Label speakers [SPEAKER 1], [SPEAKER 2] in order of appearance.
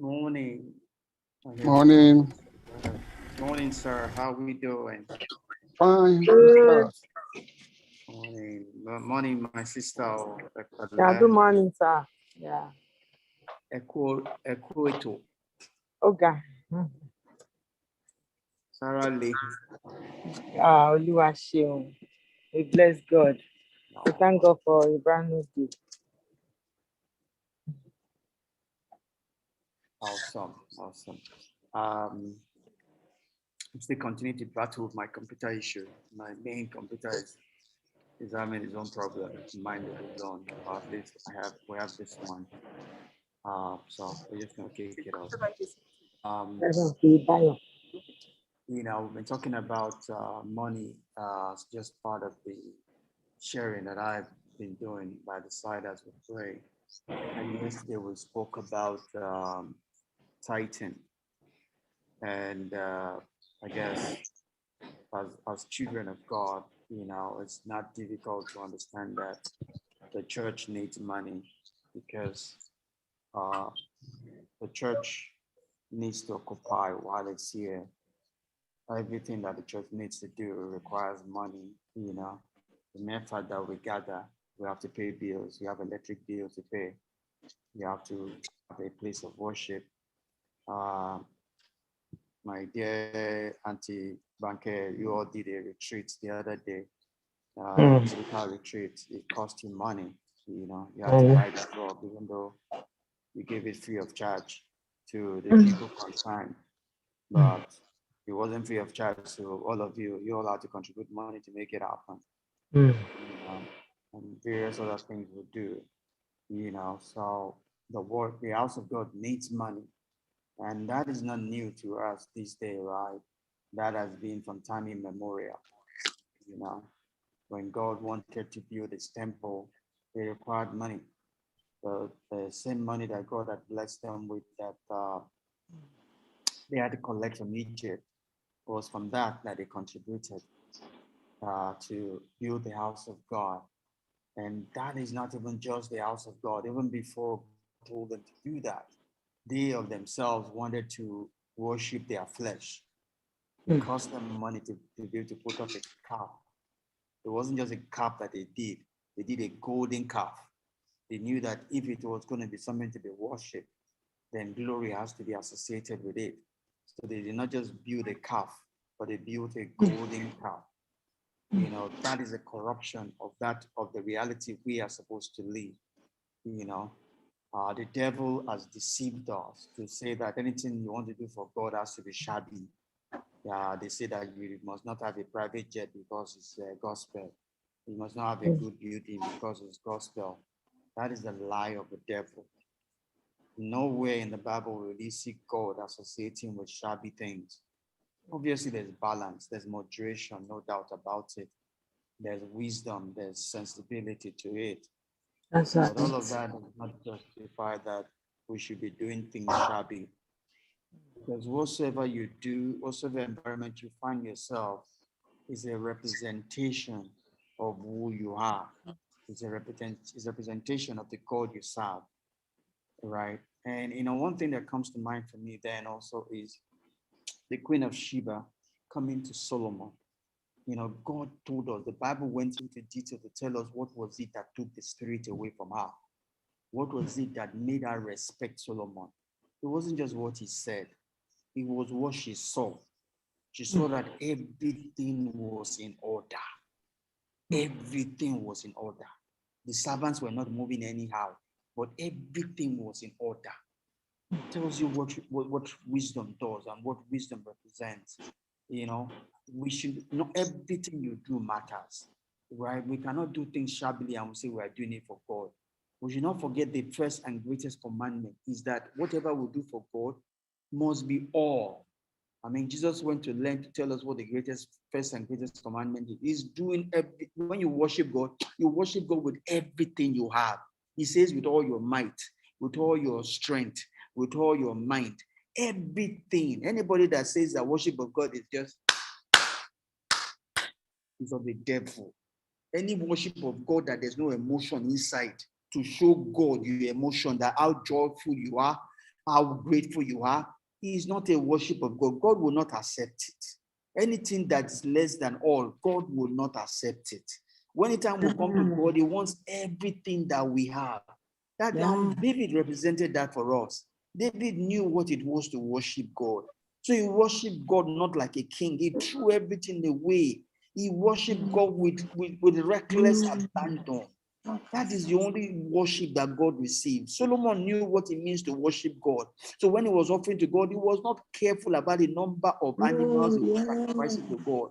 [SPEAKER 1] Morning.
[SPEAKER 2] Morning.
[SPEAKER 1] Morning, sir. How we doing?
[SPEAKER 2] Fine.
[SPEAKER 3] Good.
[SPEAKER 1] Morning. Morning, my sister.
[SPEAKER 3] Yeah, good morning, sir. Yeah.
[SPEAKER 1] Equator.
[SPEAKER 3] Okay.
[SPEAKER 1] Sarah Lee.
[SPEAKER 3] Oluwa Sheung. We bless God. We thank God for a brand new day.
[SPEAKER 1] Awesome. I'm still continuing to battle with my computer issue. My main computer is having its own problem. Mine is its own. At least we have this one. So we're just gonna kick it off. We've been talking about money as just part of the sharing that I've been doing by the side as we pray. And yesterday we spoke about tithing. And I guess as children of God, it's not difficult to understand that the church needs money because the church needs to occupy while it's here. Everything that the church needs to do requires money, The mere fact that we gather, we have to pay bills, we have electric bills to pay, you have to have a place of worship. My dear Auntie Banker, you all did a retreat the other day. Physical retreat, it cost you money. You have to buy the club, even though you gave it free of charge to the people concerned. But it wasn't free of charge, so all of you all had to contribute money to make it happen. And various other things we do. So the house of God needs money. And that is not new to us this day, right? That has been from time immemorial. When God wanted to build his temple, they required money. The same money that God had blessed them with, that they had to collect from Egypt, was from that they contributed to build the house of God. And that is not even just the house of God. Even before God told them to do that, they of themselves wanted to worship their flesh. It cost them money to be able to put up a calf. It wasn't just a calf that they did a golden calf. They knew that if it was going to be something to be worshipped, then glory has to be associated with it. So they did not just build a calf, but they built a golden calf. That is a corruption of the reality we are supposed to live. The devil has deceived us to say that anything you want to do for God has to be shabby. They say that you must not have a private jet because it's gospel. You must not have a good building because it's gospel. That is the lie of the devil. Nowhere in the Bible will you see God associating with shabby things. Obviously, there's balance, there's moderation, no doubt about it. There's wisdom, there's sensibility to it. But all of that does not justify that we should be doing things shabby. Because whatsoever you do, whatsoever environment you find yourself, is a representation of who you are. It's a representation of the God you serve, right? And one thing that comes to mind for me then also is the Queen of Sheba coming to Solomon. God told us, the Bible went into detail to tell us what was it that took the spirit away from her. What was it that made her respect Solomon? It wasn't just what he said. It was what she saw. She saw that everything was in order. Everything was in order. The servants were not moving anyhow, but everything was in order. It tells you what wisdom does and what wisdom represents. We should know everything you do matters, right? We cannot do things shabbily and we say we are doing it for God. We should not forget the first and greatest commandment is that whatever we do for God must be all. Jesus went to learn to tell us what the first and greatest commandment is. He's doing when you worship God with everything you have. He says with all your might, with all your strength, with all your mind, everything. Anybody that says that worship of God is just is of the devil. Any worship of God that there's no emotion inside to show God your emotion, that how joyful you are, how grateful you are, is not a worship of God. God will not accept it. Anything that is less than all, God will not accept it. When the time will come to God, He wants everything that we have. That David represented that for us. David knew what it was to worship God. So he worshiped God not like a king. He threw everything away. He worshiped God with reckless abandon. That is the only worship that God receives. Solomon knew what it means to worship God. So when he was offering to God, he was not careful about the number of animals he was sacrificing to God.